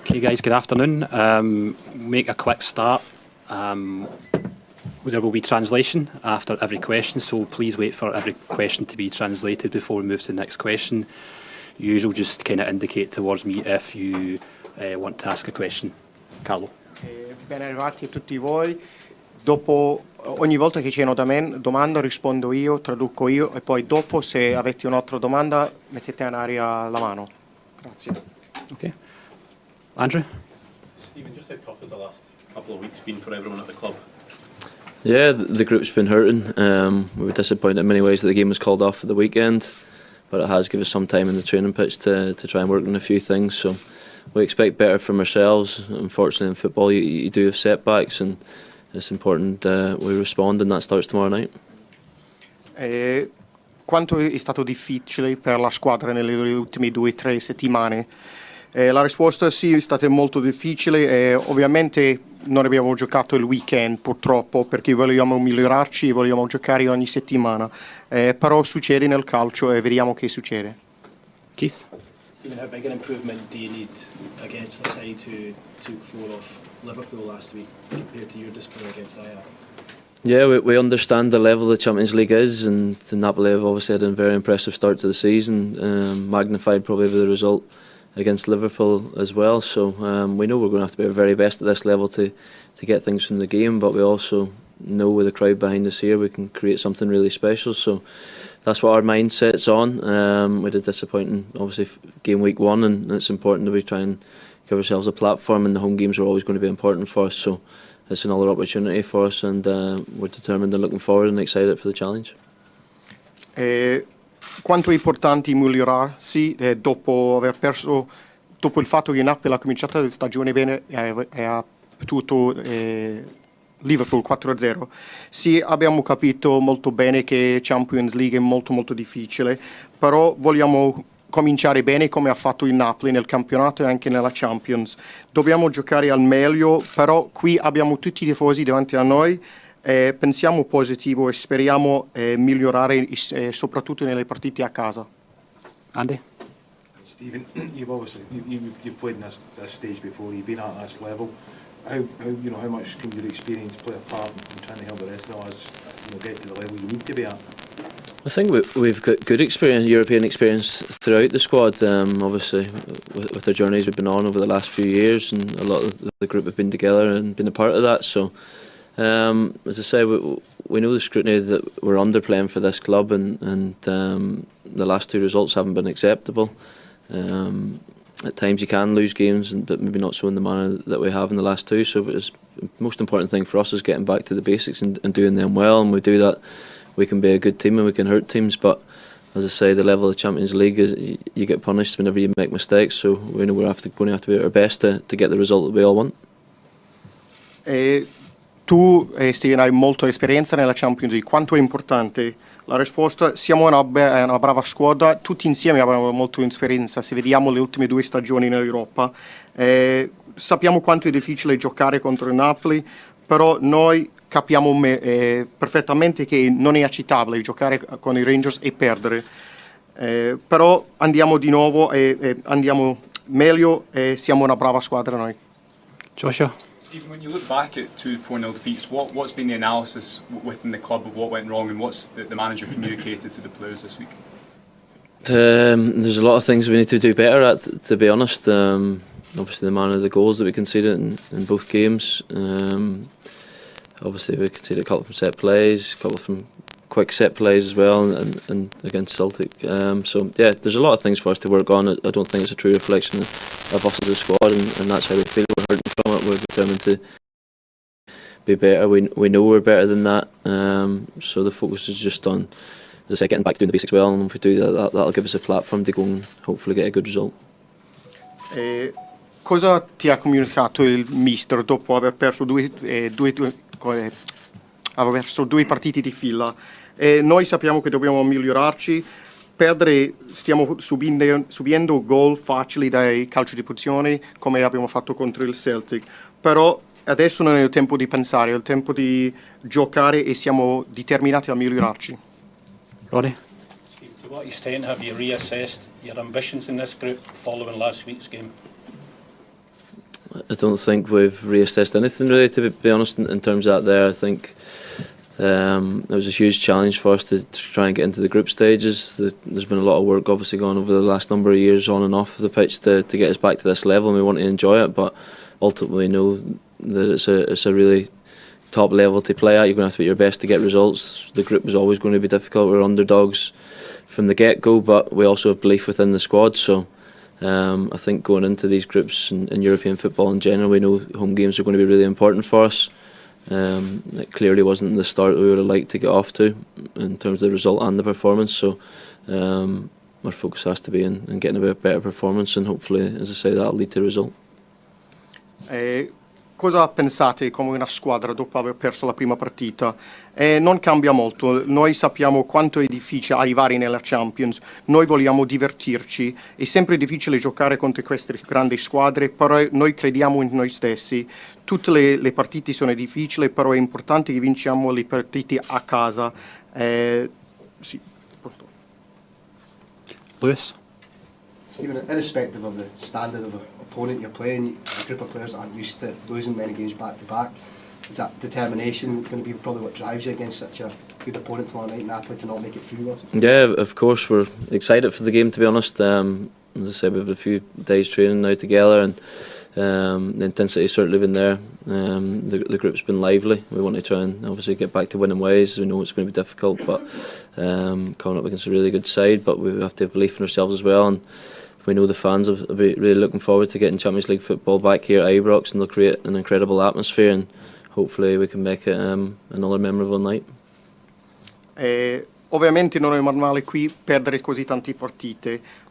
Okay, guys, good afternoon. Make a quick start. There will be translation after every question, so please wait for every question to be translated before we move to the next question. Usual, just kind of indicate towards me if you want to ask a question. Carlo. Ben arrivati a tutti voi. Dopo, ogni volta che c'è una domanda rispondo io, traduco io e poi dopo se avete un'altra domanda mettete in aria la mano. Grazie. Okay. Andrew? Stephen, just how tough has the last couple of weeks been for everyone at the club? Yeah, the group's been hurting. We were disappointed in many ways that the game was called off for the weekend, but it has given us some time in the training pitch to try and work on a few things. So we expect better from ourselves. Unfortunately, in football, you do have setbacks, and it's important we respond, and that starts tomorrow night. Quanto è stato difficile per la squadra nelle ultime 2 o 3 settimane? La risposta sì, è stata molto difficile. Ovviamente non abbiamo giocato il weekend purtroppo perché vogliamo migliorarci e vogliamo giocare ogni settimana. Però succede nel calcio e vediamo che succede. Keith? Stephen, how big an improvement do you need against the side who took 4 off Liverpool last week compared to your display against Ajax? Yeah, we understand the level the Champions League is, and the Napoli have obviously had a very impressive start to the season, magnified probably with the result against Liverpool as well. So we know we're going to have to be our very best at this level to get things from the game, but we also know with the crowd behind us here we can create something really special. So that's what our mindset's on. We did disappointing, obviously, game week 1, and it's important that we try and give ourselves a platform, and the home games are always going to be important for us. So it's another opportunity for us, and we're determined and looking forward and excited for the challenge. Quanto è importante migliorarsi dopo aver perso, dopo il fatto che Napoli ha cominciato la stagione bene e ha battuto Liverpool 4-0. Sì, abbiamo capito molto bene che Champions League è molto molto difficile, però vogliamo cominciare bene come ha fatto il Napoli nel campionato e anche nella Champions. Dobbiamo giocare al meglio, però qui abbiamo tutti i tifosi davanti a noi. Pensiamo positivo e speriamo migliorare soprattutto nelle partite a casa. Andy? Stephen, you've played in this stage before. You've been at this level. How much can your experience play a part in trying to help the rest of us get to the level you need to be at? I think we've got good experience, European experience throughout the squad. Obviously, with the journeys we've been on over the last few years, and a lot of the group have been together and been a part of that. So. As I say, we know the scrutiny that we're under playing for this club, and the last 2 results haven't been acceptable. At times you can lose games, but maybe not so in the manner that we have in the last 2. So the most important thing for us is getting back to the basics and doing them well. And we do that, we can be a good team and we can hurt teams. But as I say, the level of the Champions League is you get punished whenever you make mistakes. So we know we're going to have to be at our best to get the result that we all want. Tu, Steven, hai molta esperienza nella Champions League. Quanto è importante? La risposta, siamo una brava squadra, tutti insieme abbiamo molta esperienza, se vediamo le ultime 2 stagioni in Europa. Sappiamo quanto è difficile giocare contro il Napoli, però noi capiamo perfettamente che non è accettabile giocare con i Rangers e perdere. Però andiamo di nuovo e andiamo meglio e siamo una brava squadra noi. Joshua? Stephen, when you look back at 2 4-0 defeats, what's been the analysis within the club of what went wrong, and what's the manager communicated to the players this week? There's a lot of things we need to do better at, to be honest. Obviously, the manner of the goals that we conceded in both games. Obviously, we conceded a couple from set plays, a couple from quick set plays as well, and against Celtic. So yeah, there's a lot of things for us to work on. I don't think it's a true reflection of us as a squad, and that's how we feel. We're hurting from it. We're determined to be better. We know we're better than that. So the focus is just on, as I say, getting back to doing the basics well, and if we do that, that'll give us a platform to go and hopefully get a good result. Cosa ti ha comunicato il mister dopo aver perso due partite di fila? Noi sappiamo che dobbiamo migliorarci. Perdere, stiamo subendo gol facili dai calci di punizione come abbiamo fatto contro il Celtic, però adesso non è il tempo di pensare, è il tempo di giocare e siamo determinati a migliorarci. Ronnie? Steve, To what extent have you reassessed your ambitions in this group following last week's game? I don't think we've reassessed anything really, to be honest, in terms of that there. I think it was a huge challenge for us to try and get into the group stages. There's been a lot of work obviously gone over the last number of years on and off the pitch to get us back to this level, and we want to enjoy it, but ultimately know that it's a really top level to play at. You're going to have to be your best to get results. The group is always going to be difficult. We're underdogs from the get-go, but we also have belief within the squad, so I think going into these groups in European football in general, we know home games are going to be really important for us. It clearly wasn't the start that we would have liked to get off to in terms of the result and the performance, so our focus has to be in getting a bit better performance, and hopefully, as I say, that'll lead to a result. Cosa pensate come una squadra dopo aver perso la prima partita? Non cambia molto, noi sappiamo quanto è difficile arrivare nella Champions, noi vogliamo divertirci, è sempre difficile giocare contro queste grandi squadre, però noi crediamo in noi stessi. Tutte le partite sono difficili, però è importante che vinciamo le partite a casa. Sì. Lewis? Stephen, irrespective of the standard of the opponent you're playing, a group of players that aren't used to losing many games back to back, is that determination going to be probably what drives you against such a good opponent tomorrow night in Napoli to not make it through? Yeah, of course, we're excited for the game, to be honest. As I said, we have a few days training now together, and the intensity has certainly been there. The group's been lively. We want to try and obviously get back to winning ways. We know it's going to be difficult, but coming up against a really good side, but we have to have belief in ourselves as well, and we know the fans will be really looking forward to getting Champions League football back here at Ibrox, and they'll create an incredible atmosphere, and hopefully we can make it another memorable night. Ovviamente non è normale qui perdere così tante partite.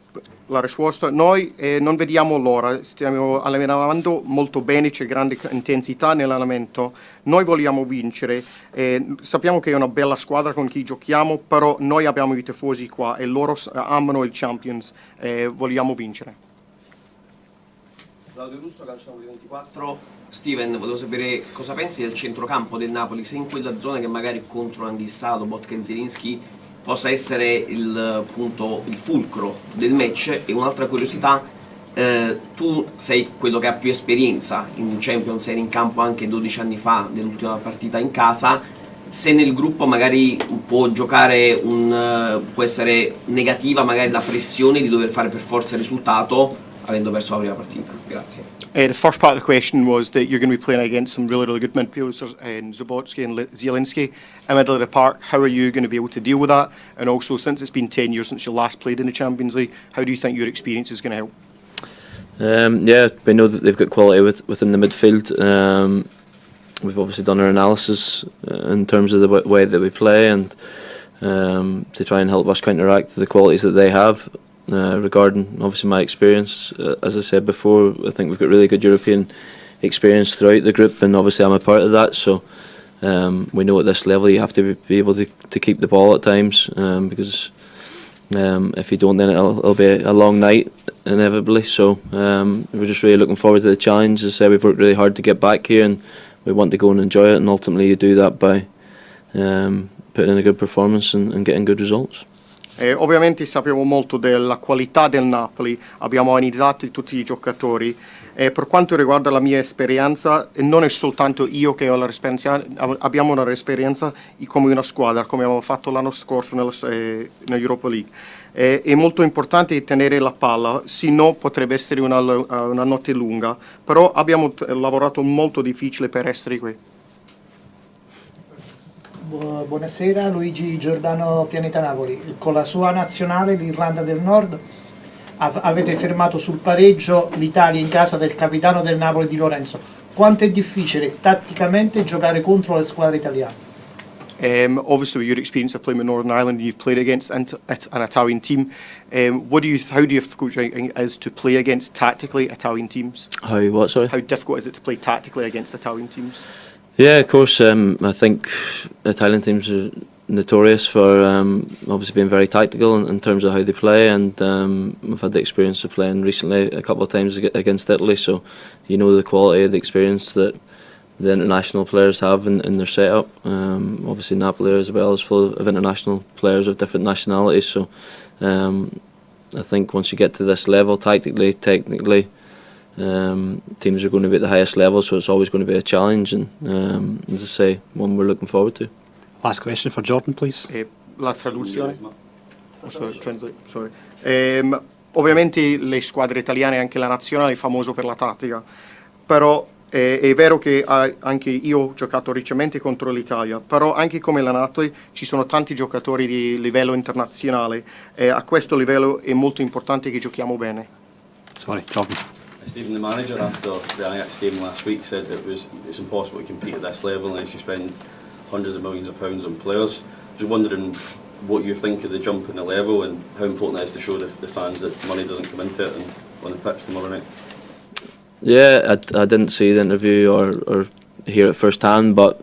La risposta, noi non vediamo l'ora, stiamo allenando molto bene, c'è grande intensità nell'allenamento, noi vogliamo vincere, sappiamo che è una bella squadra con chi giochiamo, però noi abbiamo i tifosi qua e loro amano il Champions, vogliamo vincere. Claudio Russo, Calciopoli 24. Steven, volevo sapere cosa pensi del centrocampo del Napoli, se in quella zona che magari contro Anghissalo, Botken, Zielinski possa essere il fulcro del match. E un'altra curiosità, tu sei quello che ha più esperienza in Champions, eri in campo anche 12 anni fa nell'ultima partita in casa, se nel gruppo magari può giocare può essere negativa magari la pressione di dover fare per forza il risultato avendo perso la prima partita. Grazie. The first part of the question was that you're going to be playing against some really good midfielders, Zabotsky and Zielinski, in the middle of the park. How are you going to be able to deal with that? And also, since it's been 10 years since you last played in the Champions League, how do you think your experience is going to help? Yeah, we know that they've got quality within the midfield. We've obviously done our analysis in terms of the way that we play, and to try and help us counteract the qualities that they have. Regarding obviously my experience, as I said before, I think we've got really good European experience throughout the group, and obviously I'm a part of that, so we know at this level you have to be able to keep the ball at times, because if you don't, then it'll be a long night inevitably. So we're just really looking forward to the challenge. As I said, we've worked really hard to get back here, and we want to go and enjoy it, and ultimately you do that by putting in a good performance and getting good results. Ovviamente sappiamo molto della qualità del Napoli, abbiamo analizzato tutti i giocatori. Per quanto riguarda la mia esperienza, non è soltanto io che ho l'esperienza, abbiamo un'esperienza come una squadra, come abbiamo fatto l'anno scorso nell'Europa League. È molto importante tenere la palla, se no potrebbe essere una notte lunga, però abbiamo lavorato molto difficile per essere qui. Buonasera, Luigi Giordano, Pianeta Napoli. Con la sua nazionale, l'Irlanda del Nord, avete fermato sul pareggio l'Italia in casa del capitano del Napoli Di Lorenzo. Quanto è difficile tatticamente giocare contro le squadre italiane? Obviously, with your experience of playing with Northern Ireland, you've played against an Italian team. How difficult is to play against tactically Italian teams? How difficult is it to play tactically against Italian teams? Yeah, of course. I think Italian teams are notorious for obviously being very tactical in terms of how they play, and we've had the experience of playing recently a couple of times against Italy, so you know the quality of the experience that the international players have in their setup. Obviously Napoli as well is full of international players of different nationalities, so I think once you get to this level, tactically, technically, teams are going to be at the highest level, so it's always going to be a challenge, and as I say, one we're looking forward to. Last question for Jordan, please. La traduzione? Sorry. Ovviamente le squadre italiane e anche la nazionale è famoso per la tattica, però è vero che anche io ho giocato recentemente contro l'Italia, però anche come la Napoli ci sono tanti giocatori di livello internazionale e a questo livello è molto importante che giochiamo bene. Sorry, Jordan. Stephen, the manager after the Ajax game last week said that it's impossible to compete at this level unless you spend hundreds of millions of pounds on players. Just wondering what you think of the jump in the level and how important it is to show the fans that money doesn't come into it and on the pitch tomorrow night. Yeah, I didn't see the interview or hear it firsthand, but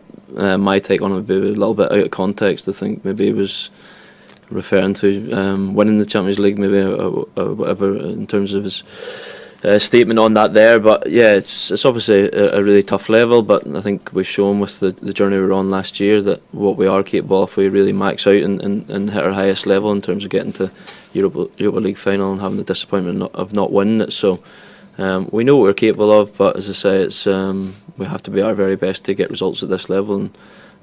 my take on it would be a little bit out of context. I think maybe he was referring to winning the Champions League, maybe or whatever in terms of his statement on that there. But yeah, it's obviously a really tough level, but I think we've shown with the journey we were on last year that what we are capable of if we really max out and hit our highest level in terms of getting to Europa League final and having the disappointment of not winning it. So we know what we're capable of, but as I say, it's we have to be our very best to get results at this level,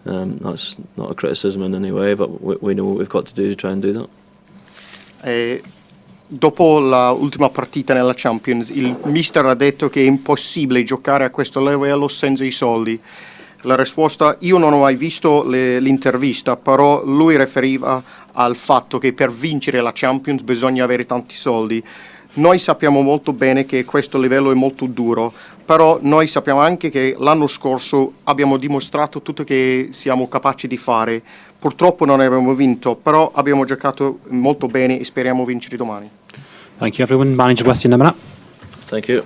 and that's not a criticism in any way, but we know what we've got to do to try and do that. Dopo l'ultima partita nella Champions, il mister ha detto che è impossibile giocare a questo livello senza i soldi. La risposta, io non ho mai visto l'intervista, però lui riferiva al fatto che per vincere la Champions bisogna avere tanti soldi. Noi sappiamo molto bene che questo livello è molto duro, però noi sappiamo anche che l'anno scorso abbiamo dimostrato tutto che siamo capaci di fare. Purtroppo non abbiamo vinto, però abbiamo giocato molto bene e speriamo vincere domani. Thank you everyone. Manager with you in a minute. Thank you.